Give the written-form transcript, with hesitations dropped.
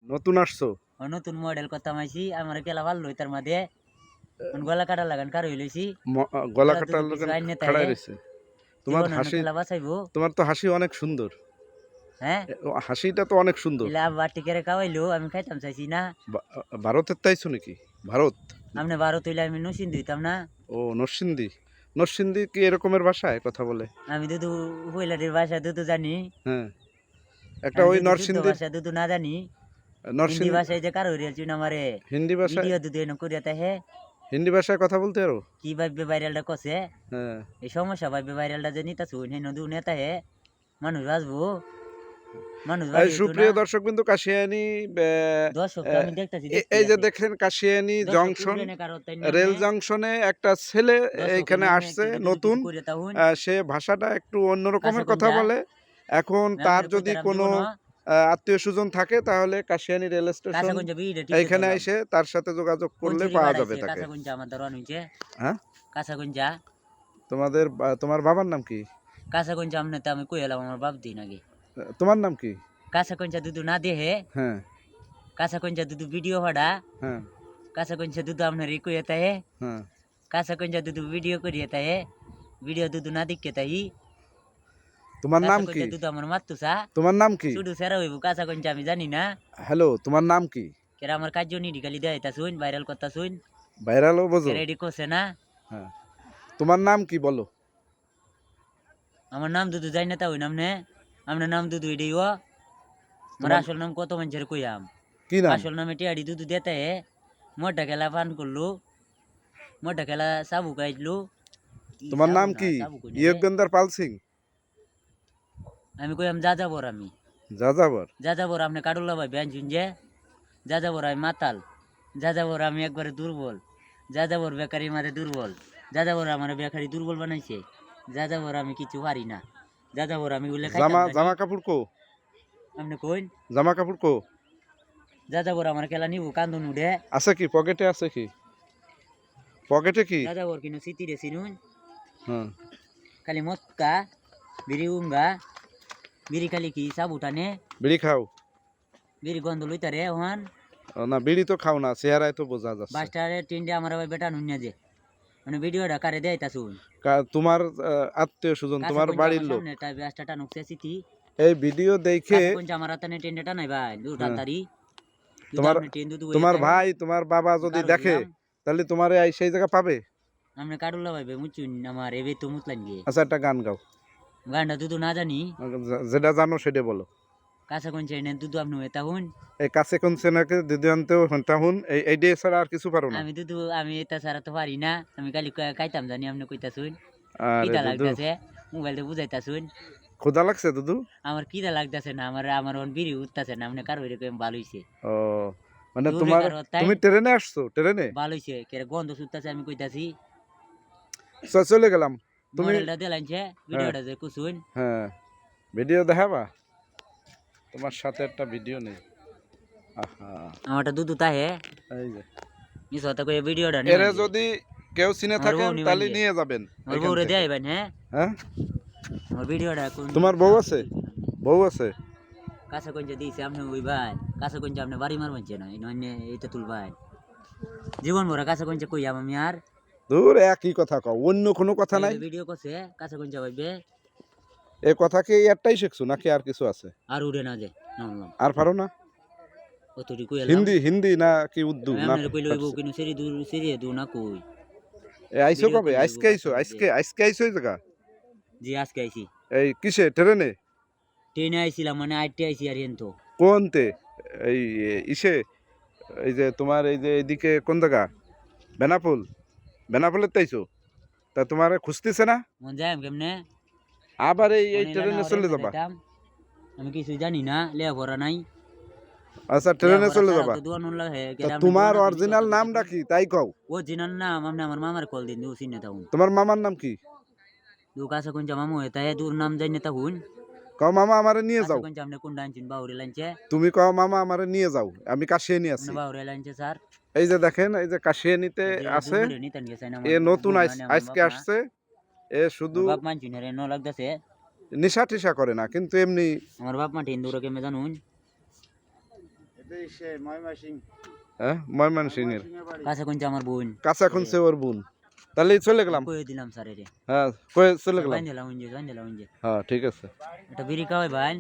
নতুন আসছো? নতুন মডেল কথা মাইছি আমার কেলা ভালো তার মধ্যে গলা কাটা লাগান কার হইলইছি গলা কেলা কাটার দুধ কিছু লগেন আইন নেতা খাড়াই হে রইছে। তোমার জীবন অন্য হাসি, কেলা বাঁচাইবো তোমার তো হাসি অনেক সুন্দর। হ্যাঁ হাসিটা তো অনেক সুন্দর। এলা বাটি করে খাওয়াইলো আমি খাইতাম চাইছি না ভারতের তাইছো নাকি? ভারত? আমনে বারো তৈলে আমি নসিন দিতাম না ও নরসিংদী। নরসিংদী কি এরকমের ভাষায় কথা বলে? আমি দুধু পয়লাটির ভাষা দুধু জানি হ্যাঁ, একটা আমি ওই দুধু শুদ্ধ নরসিংদীর ভাষা দুধু না জানি হিন্দি নরসিংদী ভাষায় যে কারো হইয়াছি না মারে হিন্দি ভাষায়, ভিডিও দুধু এনে করিয়াতে হে হিন্দি ভাষায় কথা বলতে পারো? কি ভাববে ভাইরালটা কছে হ্যাঁ। এই সমস্যা ভাববে ভাইরালটা যে নিতা শুন হে নদু নেতা হে মানুষ বাঁচবো মানুষ এই বাড়ি হইতো না সুপ্রিয় দর্শক বিন্দু, কাশিয়ানী দর্শক তো আমি দেখতাছি এই যে দেখেন কাশিয়ানী দর্শক জংশন, উড়ে কারো তাই রেল নামনে জংশনে একটা ছেলে দর্শক এইখানে নামনে আসছে একটু যদি নতুন। কিছু করে তাহুন সে ভাষাটা একটু অন্য কাঁচা রকমের কথা গঞ্জা বলে। এখন আমি তার আপনার যদি কইতারাম কোনো জীবন আত্মীয় স্বজন থাকে তাহলে কাশিয়ানী রেল কাঁচা স্টেশন গঞ্জা বিড়ে টিপে এইখানে ধরলাম এসে তার সাথে যোগাযোগ করলে কঞ্চুরি পাওয়া যাবে বাড়াইছে তাকে। কাঁচা গঞ্জা আমার দ্বারা হইছে হ্যাঁ, কাঁচা গঞ্জা তোমার বাবার নাম কি? কাঁচা গঞ্জা আমনে তো আমি কই এলাম আমার বাপ দিন আগে তোমার নাম কি? কাঁচা গঞ্জা দুধু না দেহে হ্যাঁ কাঁচা গঞ্জা দুধু ভিডিও ভাড়া হ্যাঁ কাঁচা গঞ্জা দুধু আপনার ই কইতা হে হ্যাঁ। কাঁচা গঞ্জা দুধু ভিডিও করিয়েতা হে ভিডিও দুধু না দিকে তাই তোমার কাঁচা নাম কি? গঞ্জা দুধু আমার মাতুসা তোমার নাম কি? শুধু সেরা হইব কাঁচা গঞ্জা আমি জানি না হ্যালো, তোমার নাম কি? কেরা আমার কাজ নিডি খালি দেয়তা শুন ভাইরাল কথা শুন ভাইরালও বোঝো? কেরা এডি কোসে না হ্যাঁ, তোমার নাম কি বলো? আমার নাম দুধু যাই না তা ওই নাম নে আমার নাম দুধু এডি ও আমার আসল নাম কত মানুষের কইয়াম কি নাম? আসল নাম এটি আডি দুধু দেতে হে মোটা খেলা পান করলু মোটা খেলা সাবু গাইলু তোমার নাম কি? ইয়গেন্দার পাল সিং? আমি কইয়াম যা যাবর আমি যাযাবর? যা যাবর আপনি কাটুল্লা ভাই ব্যান শুনছে যা যাবর আমি মাতাল যা যাবর আমি একবারে দুর্বল যা যাবর বেকারি মারে দুর্বল যা যাবর আমার বেকারি দুর্বল বানাইছে যা যাবর আমি কিছু পারি না যা যাবর আমি উল্লেখ জামা কাপড় কো? আপনি কইন জামা কাপড় কো? যা যাবর আমার খেলা নিব কান্দন উঠে আছে কি পকেটে? আছে কি পকেটে? কি? যা যাবর কিন্তু স্মৃতি রে চিনুন হ্যাঁ। খালি মক্কা বিড়ি উঙ্গা বিড়ি খালি কি সাবু টানে বিড়ি খাও? বিড়ি গন্ধ লইতারে ওহান না, বিড়ি তো খাও না, চেহারায় তো বোঝা যাচ্ছে। বাসটারে টিন্ডে আমার ভাই বেটা নুনিয়া যে মানে ভিডিওটা কারে দেয় তা শুন তোমার আত্মীয় স্বজন, তোমার বাড়ির লোক এই ভিডিও দেখে আমার হাতে টেন্ডেটা নাই ভাই দুটা তারি তোমার ভাই তোমার বাবা যদি দেখে তাহলে তোমার সেই জায়গা পাবে। আমরা কাটুল্লা ভাইবে মুচুন আমার এবে তো মুতলান গিয়ে। আচ্ছা, একটা গান গাও। গানটা দুধু না জানি, যেটা জানো সেটা বলো। কাছে কোন চাই না দুধু আপনি এটা হুন এই কাছে কোন সেনাকে দিদি আনতেও হন্টা হুন এই ডে ছাড়া আর কিছু পারো না? আমি দুধু আমি এটা ছাড়া তো পারি না। আমি খালি খাইতাম জানি আপনি কইতা শুন আরে কিটা দুধু, লাগতাছে মোবাইলতে বুঝাইতা শুন। ক্ষুধা লাগছে দুধু? আমার কিটা লাগতাছে না, আমার অন বিড়ি উঠতাছে না। আপনি কার হইরে কইম ভালো হইছে। ও মানে তুমি ট্রেনে আসছো? ট্রেনে ভালো হইছে কেরে গন্ধ সুত্তাছে আমি কইতাছি। চলে গেলাম। তুমি মডেলটা দেলাইছে ভিডিওটা যে কুছুন। হ্যাঁ, ভিডিও দেখাবা? তোমার সাথে একটা ভিডিও নেই। আহা, আমারটা দুধু তাহে এই যে নিস হতা কই ভিডিওটা নিয়ে এরে যদি কেউ চিনে থাকেন তাহলে নিয়ে যাবেন। আমার বউরে দেইবেন। হ্যাঁ হ্যাঁ, আমার ভিডিওটা কোন তোমার বউ আছে? বউ আছে? কাছে কোন যে দিছে আপনি ওই ভাই কাছে কোন যে আপনি বাড়ি মারবেন না এনে এইটা তুল ভাই জীবন ভরা কাছে কোন যে কইয়াম আমি আর দূর একই কথা কও, অন্য কোনো কথা নাই? ভিডিও করছে কাছে কোন যে ভাইবে এই কথা কি একটাই শিখছো নাকি আর কিছু আছে? আর উড়ে না যায় নামলাম আর পারো না? অতটি কইলাম হিন্দি না কি উর্দু না? আমি কইলে হইব কিন্তু সেরি দূর না কই। আইছো কবে? আজকে আইছো এই জায়গা? জি আজকে আইছি। এই কিসে? ট্রেনে? ট্রেনে আইছিলাম মানে আইতে আইছি আর এনতো কোনতে? এই ইসে এই যে তোমার এই যে এদিকে কোন জায়গা? বেনাপোলের তাইছো? তা তোমার খুঁজতেছে না? মন যায় কেমনে আবার এই ট্রেনে চলে যাবা? আমি কিছু জানি না, লেখাপড়া নাই। আচ্ছা, ট্রেনে চলে যাবা। তোমার অরিজিনাল নামটা কি তাই কও? অরিজিনাল নাম আমি আমার মামার কল দিন দু চিনে তাহুন। তোমার মামার নাম কি? দু কাছে কোন মামু হইতায় দূর নাম জানি তাহুন। কও মামা আমারে নিয়ে যাও। কোন আমনে কোন ডানচিন বাউরে লাইনছে। তুমি কও মামা আমারে নিয়ে যাও, আমি কাশিয়ানী আছি। বাউরে লাইনছে স্যার। এই যে দেখেন, এই যে কাশিয়ানীতে আছে। এ নতুন আজকে আসছে। এ শুধু বাপ মানছিন রে ন লাগতাছে। নেশা টিশা করে না কিন্তু এমনি আমার বাপ মা টিন দূরে কেমে জানুন। হ্যাঁ ময়মনসিং এর কাছে কোনটা আমার বোন কাঁচা খুনছে ওর বোন। তাহলে চলে গেলাম। কয়ে দিলাম স্যারেরে হ্যাঁ কয়ে চলে গেলাম। বাইন দিলাম উঞ্জে হ্যাঁ ঠিক আছে। এটা বিড়ি খাওয়াই ভাই